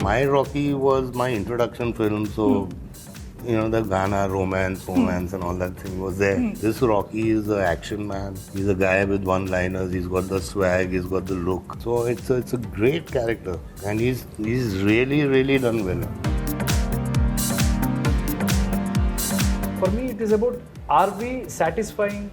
my Rocky was my introduction film, so the Ghana romance and all that thing was there. This Rocky is an action man. He's a guy with one-liners. He's got the swag. He's got the look. So it's a great character, and he's really done well. For me, it is about, are we satisfying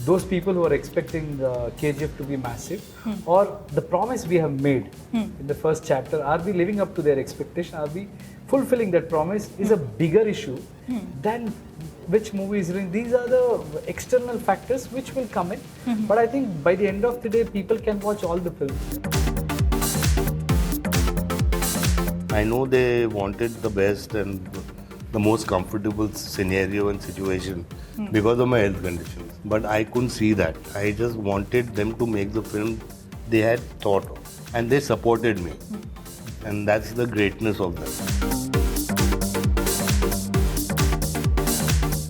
those people who are expecting KGF to be massive, or the promise we have made in the first chapter, are we living up to their expectation? Are we fulfilling that promise? Is a bigger issue than which movie is doing. These are the external factors which will come in. But I think by the end of the day, people can watch all the films. I know they wanted the best and the most comfortable scenario and situation because of my health conditions. But I couldn't see that. I just wanted them to make the film they had thought of. And they supported me. And that's the greatness of them.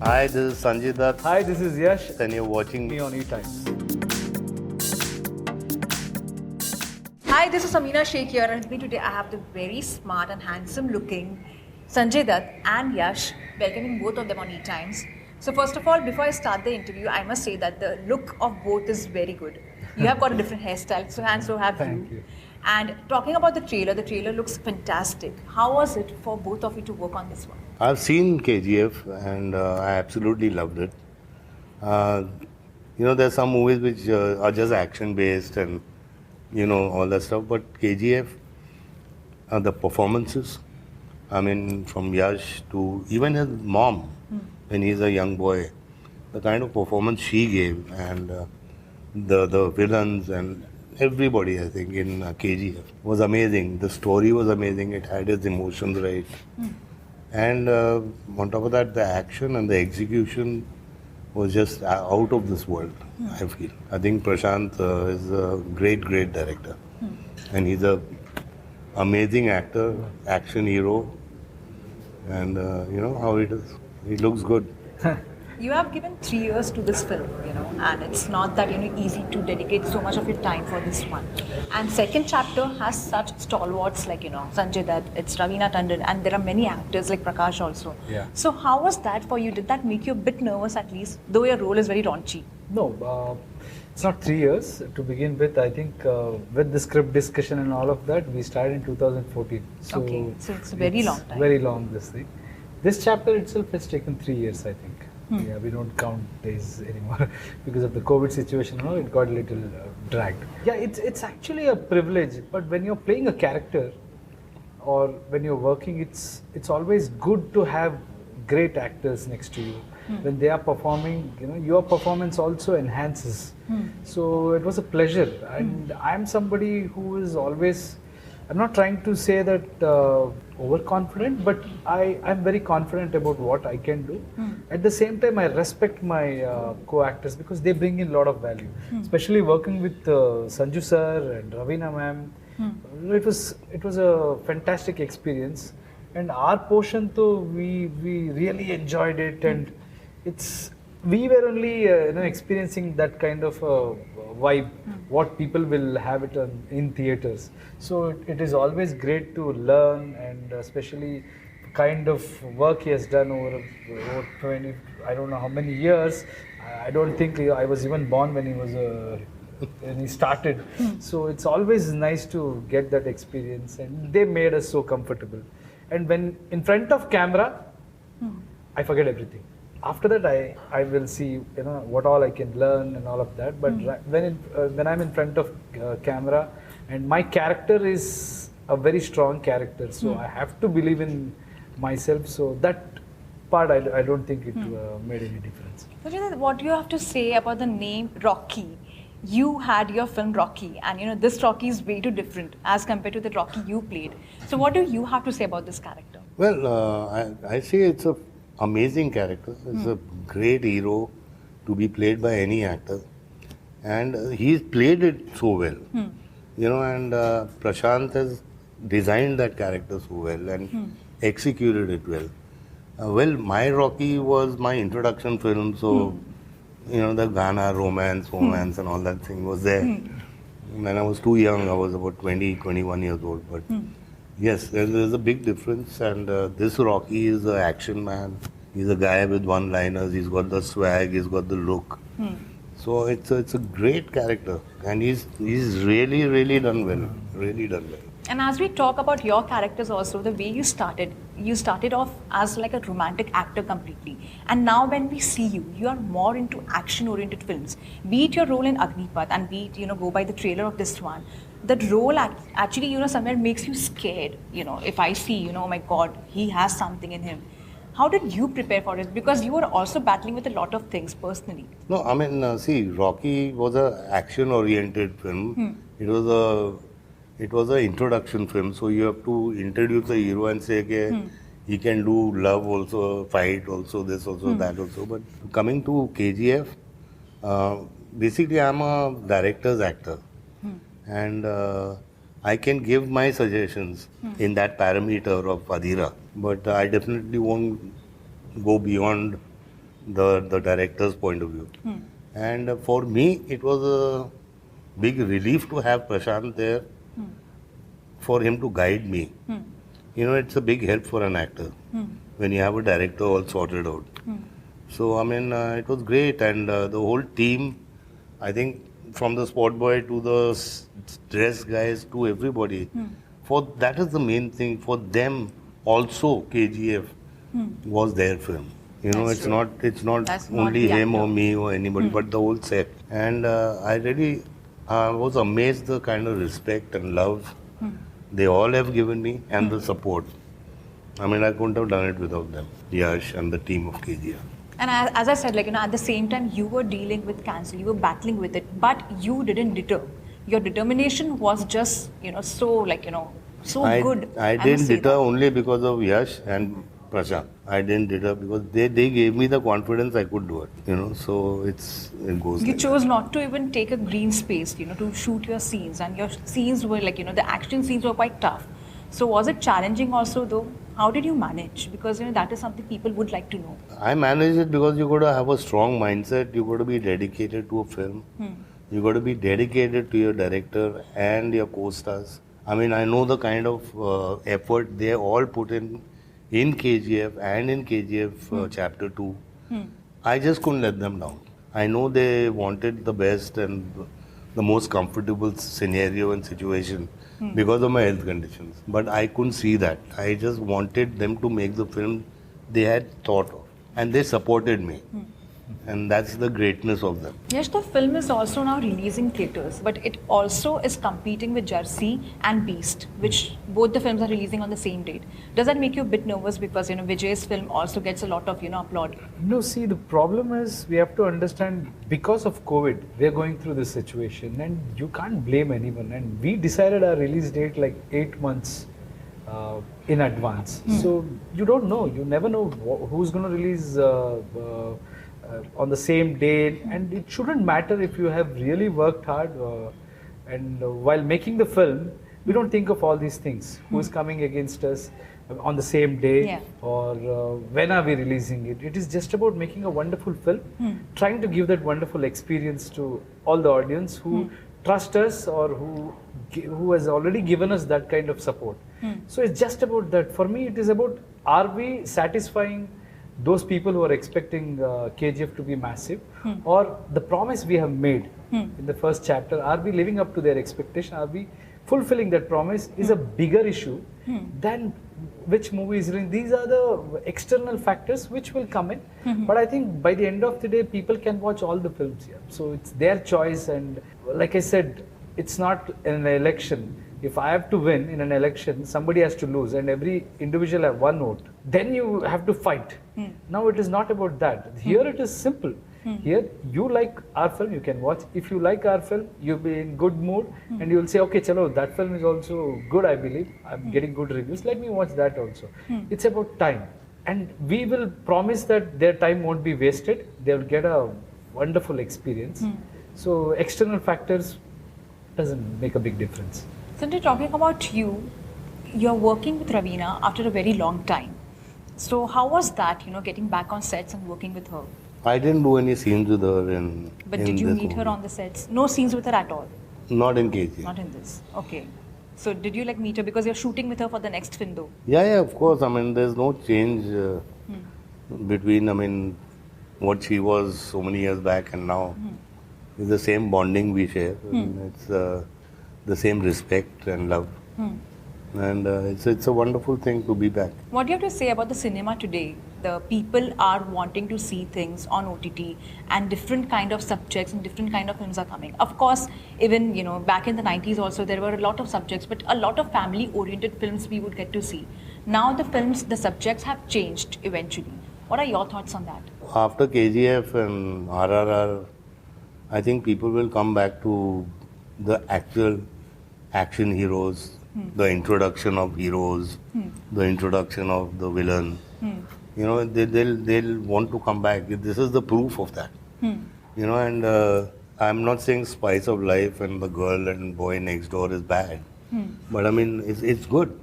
Hi, this is Sanjay Dutt. Hi, this is Yash. And you're watching me on ETimes. Hi, this is Raveena here, and with me today I have the very smart and handsome looking Sanjay Dutt and Yash, welcoming both of them on ETimes. So first of all, before I start the interview, I must say that the look of both is very good. You have got a different hairstyle, and so have Thank you. And talking about the trailer looks fantastic. How was it for both of you to work on this one? I've seen KGF and I absolutely loved it. There's some movies which are just action based and all that stuff, but KGF, the performances, I mean, from Yash to even his mom when he's a young boy, the kind of performance she gave, and the villains and everybody, I think, in KGF was amazing. The story was amazing. It had its emotions right. And on top of that, the action and the execution was just out of this world, I feel. I think Prashant is a great director. And he's a amazing actor, action hero. And how it is. He looks good. You have given 3 years to this film, and it's not that easy to dedicate so much of your time for this one. And second chapter has such stalwarts like Sanjay Dutt, it's Raveena Tandon, and there are many actors like Prakash also. Yeah. So how was that for you? Did that make you a bit nervous at least, though your role is very raunchy? No, it's not 3 years to begin with. I think with the script discussion and all of that, we started in 2014. So okay, so it's a very long time. Very long, this thing. This chapter itself has taken 3 years, I think. Yeah, we don't count days anymore because of the COVID situation. It got a little dragged. Yeah, it's actually a privilege. But when you're playing a character, or when you're working, it's always good to have great actors next to you. When they are performing, your performance also enhances. So it was a pleasure, and I'm somebody who is always. I'm not trying to say that overconfident, but I'm very confident about what I can do. At the same time, I respect my co-actors because they bring in a lot of value. Especially working with Sanju sir and Raveena ma'am. It was a fantastic experience, and our portion too, we really enjoyed it, and we were only experiencing that kind of vibe, what people will have it in theaters. So it is always great to learn, and especially kind of work he has done over 20, I don't know how many years. I don't think I was even born when he started. So it's always nice to get that experience, and they made us so comfortable. And when in front of camera, I forget everything. After that, I will see what all I can learn and all of that. But when I'm in front of camera, and my character is a very strong character, so I have to believe in myself. So that part, I don't think it made any difference. What do you have to say about the name Rocky? You had your film Rocky, and this Rocky is way too different as compared to the Rocky you played. So what do you have to say about this character? Well, I say it's a amazing character. It's a great hero to be played by any actor, and he's played it so well. And Prashant has designed that character so well and executed it well. My Rocky was my introduction film, so the Ghana romance and all that thing was there. When I was too young, I was about 20, 21 years old, but Yes, there's a big difference, and this Rocky is an action man. He's a guy with one-liners. He's got the swag. He's got the look. So it's a great character, and he's really done well. Really done well. And as we talk about your characters also, the way you started off as like a romantic actor completely. And now when we see you, you are more into action-oriented films. Be it your role in Agnipath and be it, go by the trailer of this one. That role actually, somewhere makes you scared. If I see, oh my God, he has something in him. How did you prepare for it? Because you were also battling with a lot of things personally. No, I mean, see, Rocky was a action-oriented film. It was an introduction film, so you have to introduce the hero and say, okay, he can do love also, fight also, this also, that also. But coming to KGF, basically I'm a director's actor, and I can give my suggestions in that parameter of Adira, but I definitely won't go beyond the director's point of view. And for me, it was a big relief to have Prashant there, for him to guide me. It's a big help for an actor when you have a director all sorted out. So, I mean, it was great, and the whole team, I think from the sport boy to the dress guys to everybody, that is the main thing. For them also, KGF was their film. It's not only him or me or anybody, but the whole set. And I really was amazed the kind of respect and love they all have given me, and the support. I mean, I couldn't have done it without them, Yash and the team of KGF. And as I said, at the same time, you were dealing with cancer, you were battling with it, but you didn't deter. Your determination was just, so good. I didn't deter only because of Yash and Prashant. I didn't deter because they gave me the confidence I could do it. So it goes. You like chose that. not to even take a green space, to shoot your scenes, and your scenes were the action scenes were quite tough. So was it challenging also though? How did you manage? Because that is something people would like to know. I managed it because you got to have a strong mindset. You got to be dedicated to a film. You got to be dedicated to your director and your co-stars. I mean, I know the kind of effort they all put in KGF and in KGF Chapter 2. I just couldn't let them down. I know they wanted the best and the most comfortable scenario and situation because of my health conditions. But I couldn't see that. I just wanted them to make the film they had thought of. And they supported me. And that's the greatness of them. Yes, the film is also now releasing theatres, but it also is competing with Jersey and Beast, which both the films are releasing on the same date. Does that make you a bit nervous because Vijay's film also gets a lot of applaud? No, see, the problem is we have to understand because of COVID, we are going through this situation, and you can't blame anyone. And we decided our release date like 8 months in advance. So you don't know, you never know who's going to release on the same day, and it shouldn't matter if you have really worked hard and while making the film, we don't think of all these things. Who is coming against us on the same day, or when are we releasing it? It is just about making a wonderful film, trying to give that wonderful experience to all the audience who trust us or who has already given us that kind of support. So it's just about that. For me, it is about, are we satisfying those people who are expecting KGF to be massive, or the promise we have made in the first chapter, are we living up to their expectation? Are we fulfilling that promise? Is a bigger issue than which movie is doing. These are the external factors which will come in. But I think by the end of the day, people can watch all the films here. So it's their choice, and like I said, it's not an election. If I have to win in an election, somebody has to lose, and every individual have one vote. Then you have to fight. Now it is not about that. Here it is simple. Here you like our film, you can watch. If you like our film, you'll be in good mood, and you will say, okay, chalo, that film is also good, I believe. I'm getting good reviews. Let me watch that also. It's about time. And we will promise that their time won't be wasted. They will get a wonderful experience. So external factors doesn't make a big difference. Sanjay, talking about you, you're working with Raveena after a very long time. So how was that, getting back on sets and working with her? I didn't do any scenes with her in. But did you meet her on the sets? No scenes with her at all? Not in KGF. Not in this. Okay. So did you like meet her because you're shooting with her for the next film though? Yeah, of course. I mean, there's no change between, I mean, what she was so many years back and now. It's the same bonding we share. And it's the same respect and love. And it's a wonderful thing to be back. What do you have to say about the cinema today? The people are wanting to see things on OTT and different kind of subjects and different kind of films are coming. Of course, even back in the 90s also there were a lot of subjects, but a lot of family-oriented films we would get to see. Now the subjects have changed eventually. What are your thoughts on that? After KGF and RRR, I think people will come back to the actual action heroes, the introduction of heroes, the introduction of the villain. They'll want to come back. This is the proof of that. And I'm not saying Spice of Life and the girl and boy next door is bad. But I mean, it's good.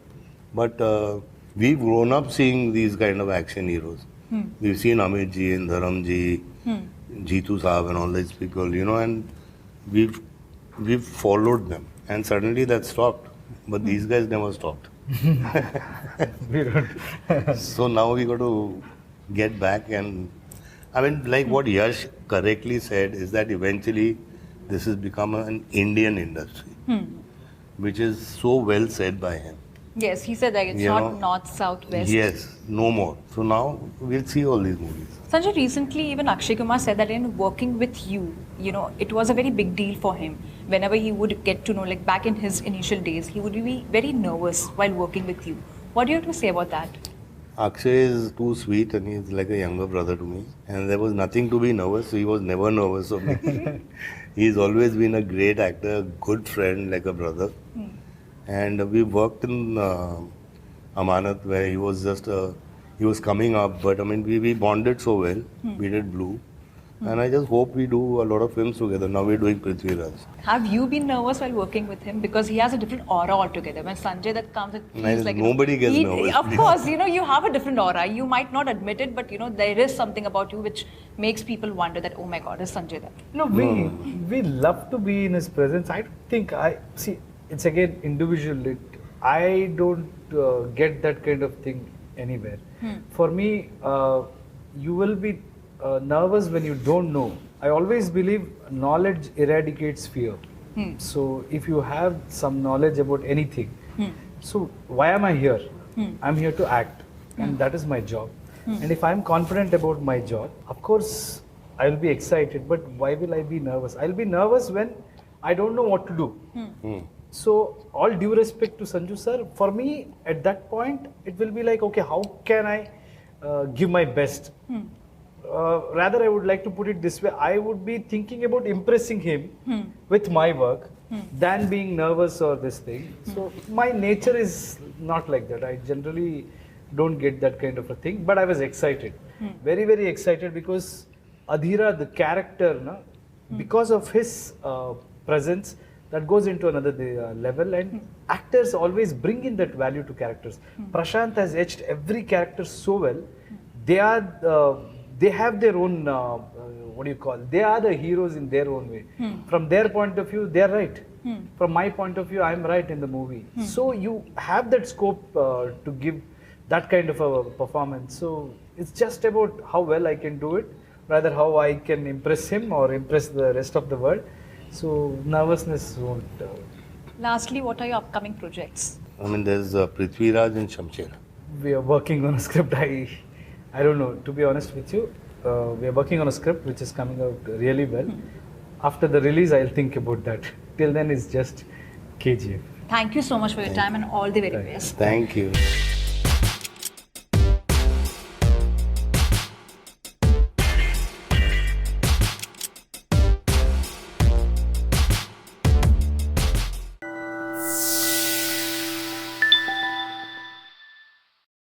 But we've grown up seeing these kind of action heroes. We've seen Amit ji and Dharam ji, Jeetu Saab and all these people, and we've followed them. And suddenly that stopped. But these guys never stopped. We don't. So now we got to get back, and I mean, like what Yash correctly said is that eventually this has become an Indian industry, which is so well said by him. Yes, he said that it's not north, south, west. Yes, no more. So now we'll see all these movies. Sanjay, recently even Akshay Kumar said that in working with you, it was a very big deal for him. Whenever he would get to know, like back in his initial days, he would be very nervous while working with you. What do you have to say about that? Akshay is too sweet and he's like a younger brother to me. And there was nothing to be nervous. He was never nervous of me. He's always been a great actor, a good friend, like a brother. And we worked in Amanat where he was he was coming up, but I mean, we bonded so well. We did Blue. And I just hope we do a lot of films together. Now we're doing Prithvi Raj. Have you been nervous while working with him? Because he has a different aura altogether. When Sanjay Dutt comes, it feels like... Nobody gets nervous. Of course, you have a different aura. You might not admit it, but there is something about you which makes people wonder that, oh my God, is Sanjay Dutt. We love to be in his presence. I don't think see, it's again individual. I don't get that kind of thing anywhere. For me, you will be nervous when you don't know. I always believe knowledge eradicates fear. So if you have some knowledge about anything, so why am I here? I'm here to act, and that is my job. And if I'm confident about my job, of course I'll be excited, but why will I be nervous? I'll be nervous when I don't know what to do. So all due respect to Sanju sir, for me at that point it will be like, okay, how can I give my best? Rather, I would like to put it this way, I would be thinking about impressing him with my work than being nervous or this thing. So my nature is not like that. I generally don't get that kind of a thing, but I was excited, very, very excited, because Adhira, the character, because of his presence, that goes into another level, and actors always bring in that value to characters. Prashant has etched every character so well. They have their own, they are the heroes in their own way. From their point of view, they are right. From my point of view, I am right in the movie. So you have that scope to give that kind of a performance. So it's just about how well I can do it, rather how I can impress him or impress the rest of the world. So nervousness won't. Lastly, what are your upcoming projects? I mean, there's Prithvi Raj and Shamsher. We are working on a script. I don't know, to be honest with you. We are working on a script which is coming out really well. After the release, I'll think about that. Till then, it's just KGF. Thank you so much for your time and all the very best. Thank you.